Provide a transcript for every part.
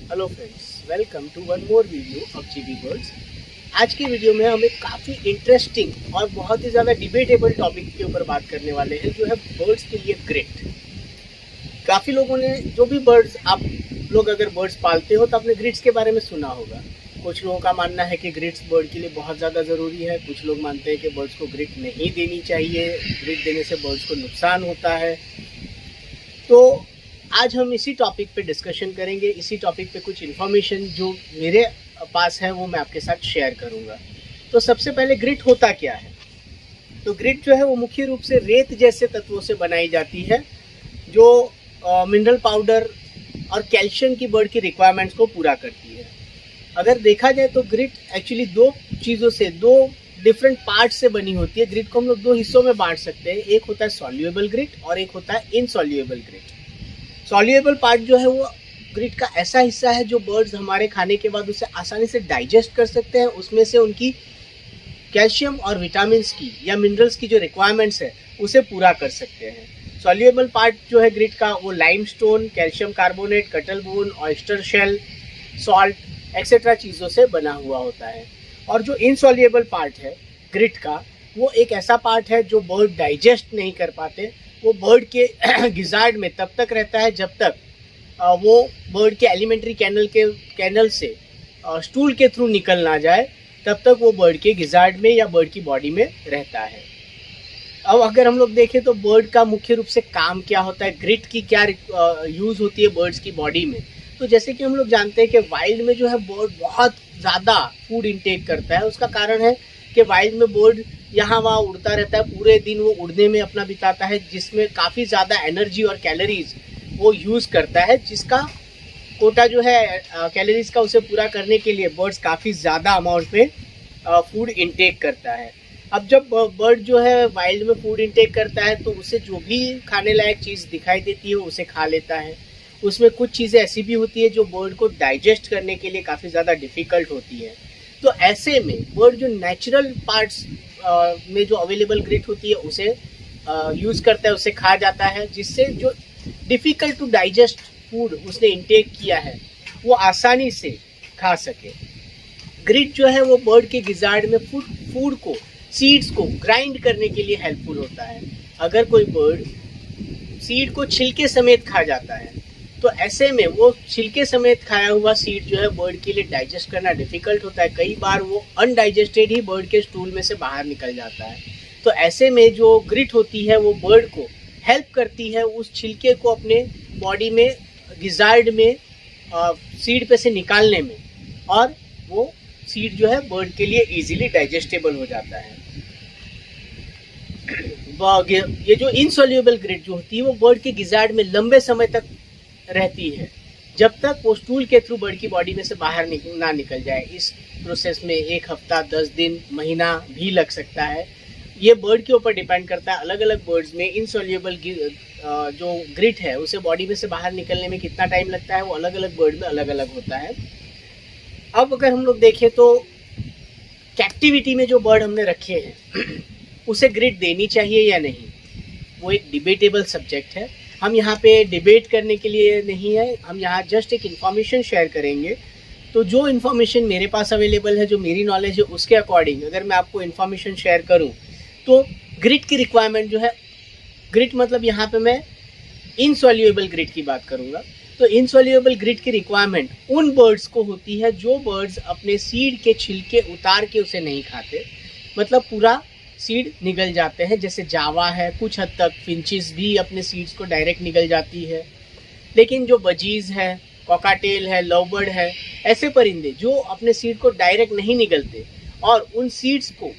Hello friends, welcome to one more video of GB birds. आज की video में हम एक काफ़ी इंटरेस्टिंग और बहुत ही ज़्यादा डिबेटेबल टॉपिक के ऊपर बात करने वाले हैं, जो है बर्ड्स के लिए ग्रिट। काफ़ी लोगों ने जो भी बर्ड्स आप लोग अगर बर्ड्स पालते हो तो आपने ग्रिट्स के बारे में सुना होगा। कुछ लोगों का मानना है कि ग्रिट्स बर्ड के लिए बहुत ज़्यादा ज़रूरी है, कुछ लोग मानते हैं कि बर्ड्स को ग्रिट नहीं देनी चाहिए, ग्रिट देने से बर्ड्स को नुकसान होता है। तो आज हम इसी टॉपिक पे डिस्कशन करेंगे। इसी टॉपिक पे कुछ इन्फॉर्मेशन जो मेरे पास है वो मैं आपके साथ शेयर करूंगा। तो सबसे पहले ग्रिट होता क्या है? तो ग्रिट जो है वो मुख्य रूप से रेत जैसे तत्वों से बनाई जाती है, जो मिनरल पाउडर और कैल्शियम की बर्ड की रिक्वायरमेंट्स को पूरा करती है। अगर देखा जाए तो ग्रिट एक्चुअली दो चीज़ों से, दो डिफरेंट पार्ट से बनी होती है। ग्रिट को हम लोग दो हिस्सों में बांट सकते हैं, एक होता है सॉल्युएबल ग्रिट और एक होता है इनसॉल्युएबल ग्रिट। सॉल्युएबल पार्ट जो है वो ग्रिट का ऐसा हिस्सा है जो बर्ड्स हमारे खाने के बाद उसे आसानी से डाइजेस्ट कर सकते हैं, उसमें से उनकी कैल्शियम और विटामिन्स की या मिनरल्स की जो रिक्वायरमेंट्स है उसे पूरा कर सकते हैं। सॉल्युएबल पार्ट जो है ग्रिट का वो limestone, calcium carbonate, cuttle bone, oyster shell, salt etcetera चीज़ों से बना हुआ होता है। और जो इनसॉल्युएबल पार्ट है ग्रिट का, वो एक ऐसा पार्ट है जो बर्ड डाइजेस्ट नहीं कर पाते। वो बर्ड के गिजार्ड में तब तक रहता है जब तक वो बर्ड के एलिमेंट्री कैनल से स्टूल के थ्रू निकल ना जाए, तब तक वो बर्ड के गिजार्ड में या बर्ड की बॉडी में रहता है। अब अगर हम लोग देखें तो बर्ड का मुख्य रूप से काम क्या होता है, ग्रिट की क्या यूज़ होती है बर्ड्स की बॉडी में। तो जैसे कि हम लोग जानते हैं कि वाइल्ड में जो है बर्ड बहुत ज़्यादा फूड इंटेक करता है। उसका कारण है कि वाइल्ड में बर्ड यहाँ वहाँ उड़ता रहता है, पूरे दिन वो उड़ने में अपना बिताता है, जिसमें काफ़ी ज़्यादा एनर्जी और कैलोरीज वो यूज़ करता है, जिसका कोटा जो है कैलोरीज का उसे पूरा करने के लिए बर्ड्स काफ़ी ज़्यादा अमाउंट में फूड इंटेक करता है। अब जब बर्ड जो है वाइल्ड में फूड इंटेक करता है तो उसे जो भी खाने लायक चीज़ दिखाई देती है उसे खा लेता है। उसमें कुछ चीज़ें ऐसी भी होती है जो बर्ड को डाइजेस्ट करने के लिए काफ़ी ज़्यादा डिफ़िकल्ट होती है। तो ऐसे में बर्ड जो नेचुरल पार्ट्स में जो अवेलेबल ग्रिट होती है उसे यूज़ करता है, उसे खा जाता है, जिससे जो डिफ़िकल्ट टू डाइजेस्ट फूड उसने इंटेक किया है वो आसानी से खा सके। ग्रिट जो है वो बर्ड के गिजार्ड में फूड को, सीड्स को ग्राइंड करने के लिए हेल्पफुल होता है। अगर कोई बर्ड सीड को छिलके समेत खा जाता है तो ऐसे में वो छिलके समेत खाया हुआ सीड जो है बर्ड के लिए डाइजेस्ट करना डिफिकल्ट होता है। कई बार वो अनडाइजेस्टेड ही बर्ड के स्टूल में से बाहर निकल जाता है। तो ऐसे में जो ग्रिट होती है वो बर्ड को हेल्प करती है उस छिलके को अपने बॉडी में, गिजार्ड में सीड पे से निकालने में, और वो सीड जो है बर्ड के लिए इजीली डाइजेस्टेबल हो जाता है। ये जो इनसॉल्युएबल ग्रिट जो होती है वो बर्ड के गिजार्ड में लंबे समय तक रहती है, जब तक वो स्टूल के थ्रू बर्ड की बॉडी में से बाहर ना निकल जाए। इस प्रोसेस में 1 हफ्ता, 10 दिन, महीना भी लग सकता है। ये बर्ड के ऊपर डिपेंड करता है। अलग अलग बर्ड्स में इनसॉल्युएबल जो ग्रिट है उसे बॉडी में से बाहर निकलने में कितना टाइम लगता है वो अलग अलग बर्ड में अलग अलग होता है। अब अगर हम लोग देखें तो कैप्टिविटी में जो बर्ड हमने रखे हैं उसे ग्रिट देनी चाहिए या नहीं, वो एक डिबेटेबल सब्जेक्ट है। हम यहाँ पे डिबेट करने के लिए नहीं है, हम यहाँ जस्ट एक इन्फॉर्मेशन शेयर करेंगे। तो जो इन्फॉर्मेशन मेरे पास अवेलेबल है, जो मेरी नॉलेज है, उसके अकॉर्डिंग अगर मैं आपको इन्फॉर्मेशन शेयर करूँ तो ग्रिट की रिक्वायरमेंट जो है, ग्रिट मतलब यहाँ पे मैं इनसॉल्युएबल ग्रिट की बात करूँगा। तो इनसॉल्युएबल ग्रिट की रिक्वायरमेंट उन बर्ड्स को होती है जो बर्ड्स अपने सीड के छिलके उतार के उसे नहीं खाते, मतलब पूरा सीड निगल जाते हैं। जैसे जावा है, कुछ हद तक फिंचिस भी अपने सीड्स को डायरेक्ट निगल जाती है। लेकिन जो बजीज है, कॉकाटेल है, लवबर्ड है, ऐसे परिंदे जो अपने सीड को डायरेक्ट नहीं निगलते और उन सीड्स को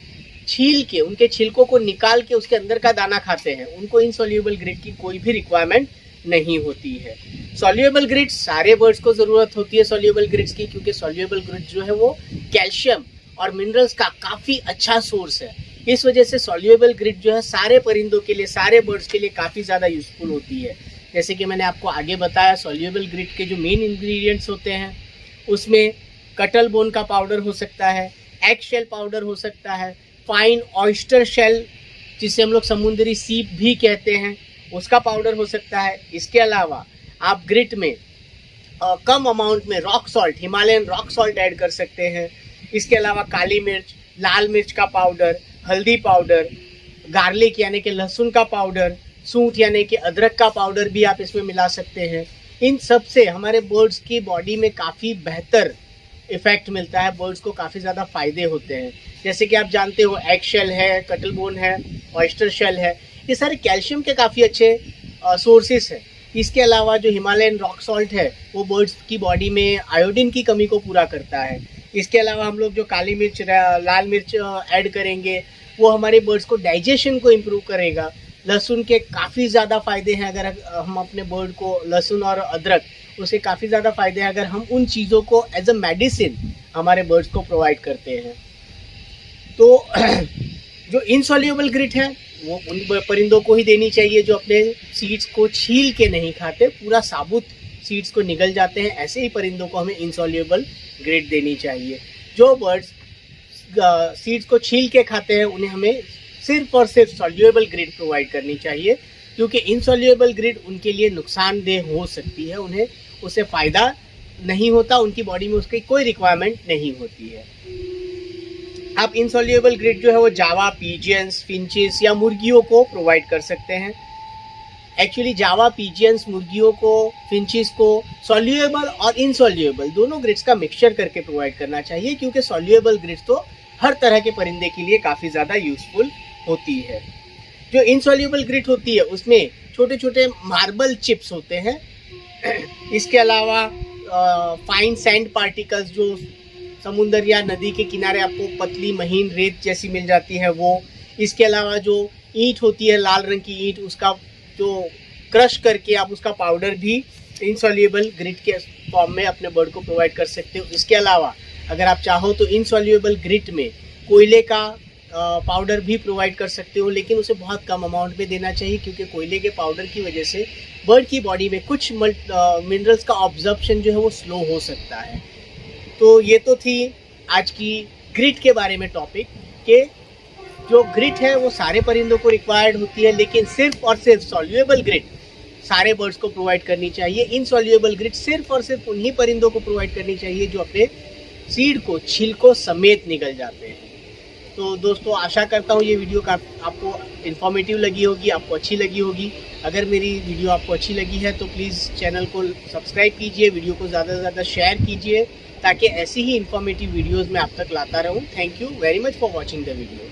छील के, उनके छिलकों को निकाल के उसके अंदर का दाना खाते हैं, उनको इनसॉल्युएबल ग्रिट की कोई भी रिक्वायरमेंट नहीं होती है। सॉल्युएबल ग्रिट सारे बर्ड्स को ज़रूरत होती है सॉल्युएबल ग्रिट्स की, क्योंकि सॉल्युएबल ग्रिट जो है वो कैल्शियम और मिनरल्स का काफ़ी अच्छा सोर्स है। इस वजह से सॉल्युएबल ग्रिट जो है सारे परिंदों के लिए, सारे बर्ड्स के लिए काफ़ी ज़्यादा यूज़फुल होती है। जैसे कि मैंने आपको आगे बताया, सॉल्युएबल ग्रिट के जो मेन इंग्रेडिएंट्स होते हैं उसमें कटल बोन का पाउडर हो सकता है, एग शेल पाउडर हो सकता है, फाइन ऑयस्टर शेल जिसे हम लोग समुद्री सीप भी कहते हैं उसका पाउडर हो सकता है। इसके अलावा आप ग्रिट में कम अमाउंट में rock salt, Himalayan rock salt add कर सकते हैं। इसके अलावा काली मिर्च, लाल मिर्च का पाउडर, हल्दी पाउडर, गार्लिक यानी कि लहसुन का पाउडर, सूंठ यानी कि अदरक का पाउडर भी आप इसमें मिला सकते हैं। इन सब से हमारे बर्ड्स की बॉडी में काफ़ी बेहतर इफेक्ट मिलता है, बर्ड्स को काफ़ी ज़्यादा फायदे होते हैं। जैसे कि आप जानते हो एग शेल है, कटल बोन है, ऑयस्टर शेल है, ये सारे कैल्शियम के काफ़ी अच्छे सोर्सेस हैं। इसके अलावा जो हिमालयन रॉक सॉल्ट है वो बर्ड्स की बॉडी में आयोडीन की कमी को पूरा करता है। इसके अलावा हम लोग जो काली मिर्च, लाल मिर्च ऐड करेंगे वो हमारे बर्ड्स को डाइजेशन को इम्प्रूव करेगा। लहसुन के काफ़ी ज़्यादा फायदे हैं, अगर हम अपने बर्ड को लहसुन और अदरक, उससे काफ़ी ज़्यादा फायदे हैं अगर हम उन चीज़ों को एज अ मेडिसिन हमारे बर्ड्स को प्रोवाइड करते हैं। तो जो इनसॉल्युबल ग्रिट है वो उन परिंदों को ही देनी चाहिए जो अपने सीड्स को छील के नहीं खाते, पूरा साबुत सीड्स को निगल जाते हैं। ऐसे ही परिंदों को हमें इनसॉल्युबल ग्रिट देनी चाहिए। जो बर्ड्स सीड्स को छील के खाते हैं उन्हें हमें सिर्फ और सिर्फ सॉल्युबल ग्रिट प्रोवाइड करनी चाहिए, क्योंकि इनसॉल्युबल ग्रिट उनके लिए नुकसानदेह हो सकती है, उन्हें उससे फ़ायदा नहीं होता, उनकी बॉडी में उसकी कोई रिक्वायरमेंट नहीं होती है। आप इनसॉल्युबल ग्रिट जो है वो जावा, पीजियंस, फिंचेस या मुर्गियों को प्रोवाइड कर सकते हैं। एक्चुअली जावा, पीजियंस, मुर्गियों को, फिंचेस को सॉल्युबल और इनसॉल्युबल दोनों ग्रिट्स का मिक्सचर करके प्रोवाइड करना चाहिए, क्योंकि सॉल्युबल ग्रिट्स तो हर तरह के परिंदे के लिए काफ़ी ज़्यादा यूजफुल होती है। जो इनसॉल्युबल ग्रिट होती है उसमें छोटे छोटे मार्बल चिप्स होते हैं। इसके अलावा फाइन सैंड पार्टिकल्स जो समुंदर या नदी के किनारे आपको पतली महीन रेत जैसी मिल जाती है वो। इसके अलावा जो ईंट होती है, लाल रंग की ईंट, उसका जो क्रश करके आप उसका पाउडर भी इनसॉल्युबल ग्रिट के फॉर्म में अपने बर्ड को प्रोवाइड कर सकते हो। इसके अलावा अगर आप चाहो तो इनसॉल्युबल ग्रिट में कोयले का पाउडर भी प्रोवाइड कर सकते हो, लेकिन उसे बहुत कम अमाउंट में देना चाहिए, क्योंकि कोयले के पाउडर की वजह से बर्ड की बॉडी में कुछ मिनरल्स का ऑब्जर्प्शन जो है वो स्लो हो सकता है। तो ये तो थी आज की ग्रिट के बारे में टॉपिक, कि जो ग्रिट है वो सारे परिंदों को रिक्वायर्ड होती है, लेकिन सिर्फ और सिर्फ सॉल्युबल ग्रिट सारे बर्ड्स को प्रोवाइड करनी चाहिए। इनसॉल्युबल ग्रिट सिर्फ और सिर्फ उन्हीं परिंदों को प्रोवाइड करनी चाहिए जो अपने सीड को छिलकों समेत निगल जाते हैं। तो दोस्तों, आशा करता हूँ ये वीडियो का आपको इन्फॉर्मेटिव लगी होगी, आपको अच्छी लगी होगी। अगर मेरी वीडियो आपको अच्छी लगी है तो प्लीज़ चैनल को सब्सक्राइब कीजिए, वीडियो को ज़्यादा से ज़्यादा शेयर कीजिए, ताकि ऐसी ही इन्फॉर्मेटिव वीडियोज़ मैं आप तक लाता रहूँ। Thank you very much for watching the video.